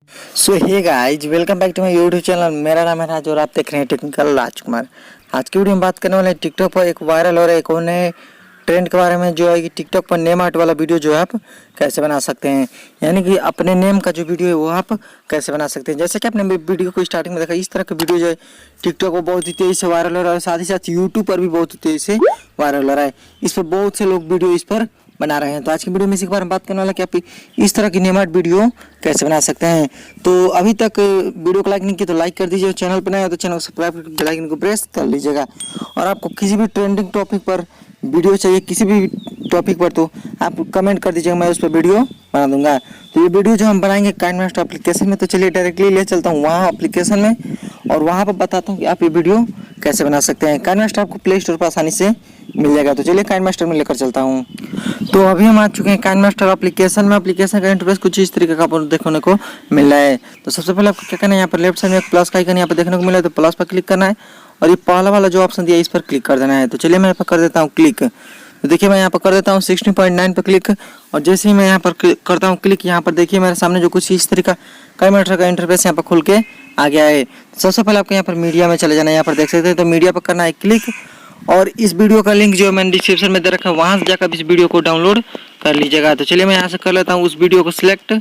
So hey guys, welcome back to my YouTube channel. मेरा नाम है राज और आप देख रहे हैं टेक्निकल राजकुमार। आज की वीडियो में बात करने वाले हैं टिकटॉक पर एक वायरल हो रहा है एक और नए ट्रेंड के बारे में, जो है कि टिकटॉक पर नेम आर्ट वाला वीडियो जो है आप कैसे बना सकते हैं। यानी कि अपने नेम का जो वीडियो है वो आप कैसे बना सकते हैं। जैसे कि आपने वीडियो को स्टार्टिंग में देखा, इस तरह का वीडियो जो है टिकटॉक पर बहुत ही तेज़ी से वायरल हो रहा है और साथ ही साथ यूट्यूब पर भी बहुत ही तेज़ी से वायरल हो रहा है। इस पर बहुत से लोग वीडियो इस पर बना रहे हैं। तो आज की वीडियो में इसी के बारे में बात करने वाला कि आप इस तरह की नेम आर्ट वीडियो कैसे बना सकते हैं। तो अभी तक वीडियो को लाइक नहीं किया तो लाइक कर दीजिए, चैनल पर नया है तो चैनल को सब्सक्राइब करके बेल आइकन को प्रेस कर लीजिएगा। और आपको किसी भी ट्रेंडिंग टॉपिक पर वीडियो चाहिए, किसी भी टॉपिक पर, तो आप कमेंट कर दीजिएगा, मैं उस पर वीडियो बना दूंगा। तो ये वीडियो जो हम बनाएंगे काइनमास्टर एप्लीकेशन में, तो चलिए डायरेक्टली ले चलता हूँ वहाँ एप्लीकेशन में और वहाँ पर बताता हूँ कि आप ये वीडियो कैसे बना सकते हैं। काइनमास्टर आपको प्ले स्टोर पर आसानी से मिल जाएगा। तो चलिए काइनमास्टर में लेकर चलता हूँ। तो अभी हम आ चुके हैं काइनमास्टर एप्लीकेशन में। एप्लीकेशन का इंटरफेस कुछ इस तरीके का आपको देखने को मिल रहा है। तो सबसे पहले आपको क्या करना है, यहाँ पर लेफ्ट साइड में एक प्लस का आइकन यहाँ पर देखने को मिला है, तो प्लस पर क्लिक करना है और ये पहला वाला जो ऑप्शन दिया है इस पर क्लिक कर देना है। तो चलिए मैं यहाँ पर कर देता हूँ क्लिक। तो देखिए मैं यहाँ पर कर देता हूँ 16.9 पर क्लिक और जैसे ही मैं यहाँ पर करता हूँ क्लिक, यहाँ पर देखिए मेरे सामने जो कुछ इस तरीका काइनमास्टर का इंटरफेस यहाँ पर खुल के आ गया है। सबसे पहले आपको यहाँ पर मीडिया में चले जाना है, यहाँ पर देख सकते हैं। तो मीडिया पर करना है क्लिक और इस वीडियो का लिंक जो मैंने डिस्क्रिप्शन में दे रखा है वहाँ से जाकर इस वीडियो को डाउनलोड कर लीजिएगा। तो चलिए मैं यहाँ से कर लेता हूँ उस वीडियो को सिलेक्ट।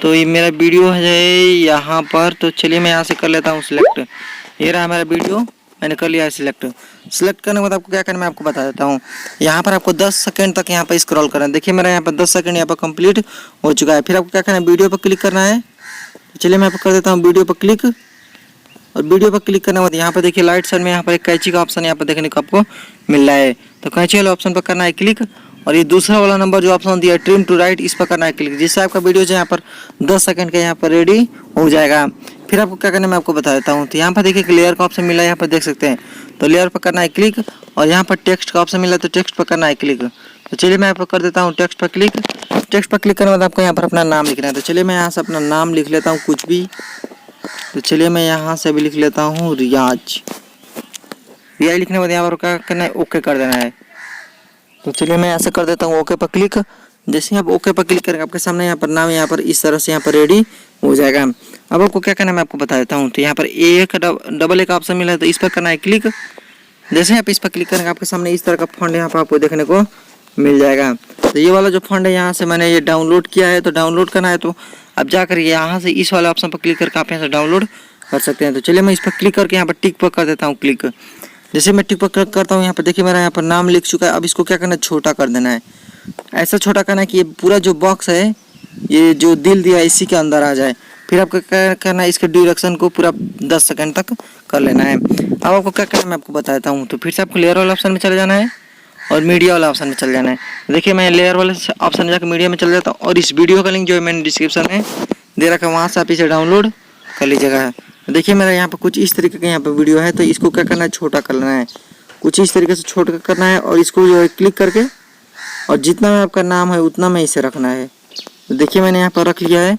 तो ये मेरा वीडियो है यहाँ पर, तो चलिए मैं यहाँ से कर लेता हूँ सिलेक्ट। ये रहा मेरा वीडियो, मैंने कर लिया है सिलेक्ट। सिलेक्ट करने के बाद आपको क्या करना है मैं आपको बता देता हूँ। यहाँ पर आपको 10 सेकंड तक यहाँ पर स्क्रॉल करना है। देखिए मेरा यहाँ पर 10 सेकंड यहाँ पर कंप्लीट हो चुका है। फिर आपको क्या करना है, वीडियो पर क्लिक करना है। तो चलिए मैं यहाँ पर कर देता हूँ वीडियो पर क्लिक और वीडियो पर क्लिक करने के बाद यहाँ पर देखिए राइट साइड में यहाँ पर एक कैंची का ऑप्शन यहाँ पर देखने को आपको मिल रहा है। तो कैंची वाले ऑप्शन पर करना है क्लिक और ये दूसरा वाला नंबर जो ऑप्शन दिया है ट्रिम टू राइट, इस पर करना है क्लिक, जिससे आपका वीडियो जो यहाँ पर 10 सेकंड का यहाँ पर रेडी हो जाएगा। फिर आपको क्या करना है मैं आपको बता देता हूँ। तो यहाँ पर देखिए लेयर का ऑप्शन मिला है, यहाँ पर देख सकते हैं। तो लेयर पर करना है क्लिक और यहाँ पर टेक्स्ट का ऑप्शन मिला है, तो टेक्स्ट पर करना है क्लिक। तो चलिए मैं यहाँ पर कर देता हूँ टेक्स्ट पर क्लिक। टेक्स्ट पर क्लिक करने के बाद आपको यहाँ पर अपना नाम लिखना है। तो चलिए मैं यहाँ से अपना नाम लिख लेता हूँ कुछ भी। तो चलिए मैं यहाँ से भी लिख लेता हूँ रियाज। रियाज लिखने के बाद यहाँ पर क्या करना है, ओके कर देना है। तो चलिए मैं यहाँ से कर देता हूँ ओके पर क्लिक। जैसे ही आप ओके पर क्लिक करेंगे आपके सामने यहाँ पर नाम यहाँ पर इस तरह से यहाँ पर रेडी हो जाएगा। अब आपको क्या करना है मैं आपको बता देता हूँ। तो यहाँ पर एक डबल एक ऑप्शन मिला है, तो इस पर करना है क्लिक। जैसे ही आप इस पर क्लिक करेंगे आपके सामने इस तरह का फंड यहाँ पर आपको देखने को मिल जाएगा। तो ये वाला जो फंड है यहाँ से मैंने ये डाउनलोड किया है, तो डाउनलोड करना है। तो अब जाकर यहाँ से इस वाले ऑप्शन पर क्लिक करके आप यहाँ से डाउनलोड कर सकते हैं। तो चलिए मैं इस पर क्लिक करके यहाँ पर टिक पर कर देता हूँ क्लिक। जैसे मैं टिक पर क्लिक करता हूँ यहाँ पर देखिए मेरा यहाँ पर नाम लिख चुका है। अब इसको क्या करना है, छोटा कर देना है। ऐसा छोटा करना है कि ये पूरा जो बॉक्स है, ये जो दिल दिया है इसी के अंदर आ जाए। फिर आपको क्या करना है, इसके ड्यूरेक्शन को पूरा 10 सेकंड तक कर लेना है। अब आपको क्या करना है मैं आपको बता देता हूँ। तो फिर से आपको लेयर वाला ऑप्शन में चले जाना है और मीडिया वाला ऑप्शन में चल जाना है। देखिए मैं लेयर वाले ऑप्शन में जाकर मीडिया में चल जाता हूँ और इस वीडियो का लिंक जो है मैंने डिस्क्रिप्शन में दे रखा है, वहाँ से आप इसे डाउनलोड कर लीजिएगा। देखिए मेरा यहाँ पर कुछ इस तरीके का यहाँ पर वीडियो है, तो इसको क्या करना है, छोटा कर लेना है। कुछ इस तरीके से छोटा करना है और इसको जो है क्लिक करके और जितना में आपका नाम है उतना में इसे रखना है। तो देखिए मैंने यहाँ पर रख लिया है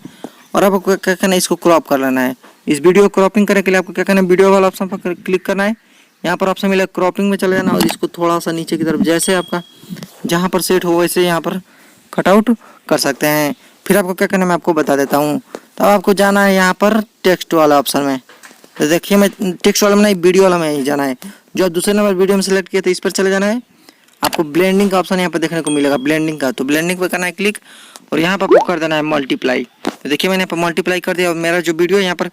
और आपको क्या करना है, इसको क्रॉप कर लेना है। इस वीडियो को क्रॉपिंग करने के लिए आपको क्या करना है, वीडियो वाला ऑप्शन पर क्लिक करना है। यहाँ पर ऑप्शन मिला क्रॉपिंग में चले जाना और इसको थोड़ा सा नीचे की तरफ जैसे आपका जहाँ पर सेट हो वैसे यहाँ पर कटआउट कर सकते हैं। फिर आपको क्या करना है मैं आपको बता देता हूँ। तो आपको जाना है यहाँ पर टेक्स्ट वाला ऑप्शन में। तो देखिए मैं टेक्स्ट वाला में नहीं, वीडियो वाला में ही जाना है। जो आप दूसरे नंबर वीडियो में सेलेक्ट किया था इस पर चले जाना है। आपको ब्लेंडिंग का ऑप्शन यहाँ पर देखने को मिलेगा, ब्लेंडिंग का। तो ब्लेंडिंग पर करना है क्लिक और यहाँ पर आपको कर देना है मल्टीप्लाई। तो देखिए मैंने यहाँ पर मल्टीप्लाई कर दिया और मेरा जो वीडियो यहाँ पर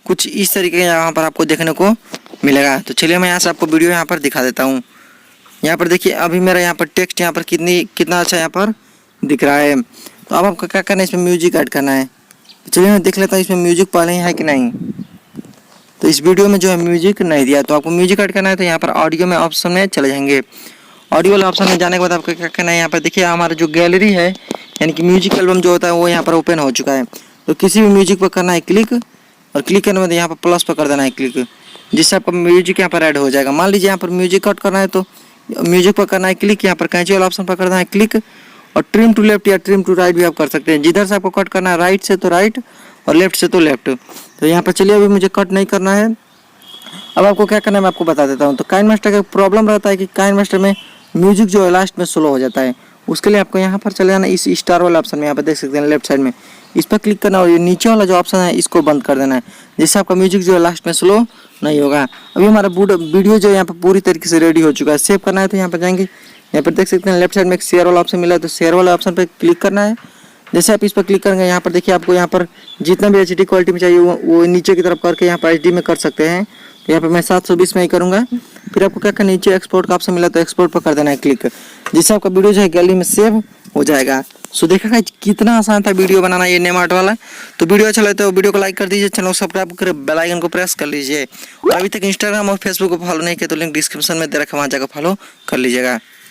कुछ इस तरीके का यहाँ पर आपको देखने को मिलेगा। तो चलिए मैं यहाँ से आपको वीडियो यहाँ पर दिखा देता हूँ। यहाँ पर देखिए अभी मेरा यहाँ पर टेक्स्ट यहाँ पर कितना अच्छा यहाँ पर दिख रहा है। तो अब आपको क्या करना है, इसमें म्यूजिक ऐड करना है। तो चलिए मैं देख लेता हूँ इसमें म्यूजिक पहले ही है कि नहीं। तो इस वीडियो में जो है म्यूजिक नहीं दिया, तो आपको म्यूजिक ऐड करना है। तो यहाँ पर ऑडियो में ऑप्शन में चले जाएंगे। ऑडियो वाला ऑप्शन में जाने के बाद आपको क्या करना है, यहाँ पर देखिए हमारा जो गैलरी है यानी कि म्यूजिक एल्बम जो होता है वो यहाँ पर ओपन हो चुका है। तो किसी भी म्यूजिक पर करना है क्लिक और क्लिक करने के बाद यहाँ पर प्लस पर कर देना है क्लिक, जिससे आपका म्यूजिक यहाँ पर ऐड हो जाएगा। मान लीजिए यहाँ पर म्यूजिक कट करना है तो म्यूजिक पर करना है क्लिक, यहाँ पर कैंची वाला ऑप्शन पर करना है क्लिक और ट्रिम टू लेफ्ट या ट्रिम टू राइट भी आप कर सकते हैं। जिधर से आपको कट करना है, राइट से तो राइट और लेफ्ट से तो लेफ्ट। तो यहाँ पर चलिए अभी मुझे कट नहीं करना है। अब आपको क्या करना है मैं आपको बता देता हूँ। तो काइनमास्टर का प्रॉब्लम रहता है कि काइनमास्टर में म्यूजिक जो है लास्ट में स्लो हो जाता है। उसके लिए आपको यहाँ पर चले जाना इस स्टार वाला ऑप्शन में, यहाँ पर देख सकते हैं लेफ्ट साइड में। इस पर क्लिक करना और ये नीचे वाला जो ऑप्शन है इसको बंद कर देना है, जिससे आपका म्यूजिक जो है लास्ट में स्लो नहीं होगा। अभी हमारा वीडियो जो है यहाँ पर पूरी तरीके से रेडी हो चुका है। सेव करना है तो यहाँ पर जाएंगे, यहाँ पर देख सकते हैं लेफ्ट साइड में एक शेयर वाला ऑप्शन मिला है, तो शेयर वाले ऑप्शन पर क्लिक करना है। जैसे आप इस पर क्लिक करेंगे यहाँ पर देखिए आपको यहाँ पर जितना भी HD क्वालिटी में चाहिए वो नीचे की तरफ करके यहाँ पर HD में कर सकते हैं। तो यहाँ पर मैं 720 में ही करूँगा। फिर आपको क्या करना, नीचे एक्सपोर्ट का ऑप्शन मिला तो एक्सपोर्ट पर कर देना है क्लिक, जिससे आपका वीडियो जो है गैलरी में सेव हो जाएगा। सो देखा गाइस कितना आसान था वीडियो बनाना ये नेम आर्ट वाला। तो वीडियो अच्छा लगता है तो वीडियो को लाइक कर दीजिए, चैनल को सब्सक्राइब कर बेल आइकन को प्रेस कर लीजिए। और अभी तक इंस्टाग्राम और फेसबुक को फॉलो नहीं किया तो लिंक डिस्क्रिप्शन में दे रखा है, वहाँ जाकर फॉलो कर लीजिएगा।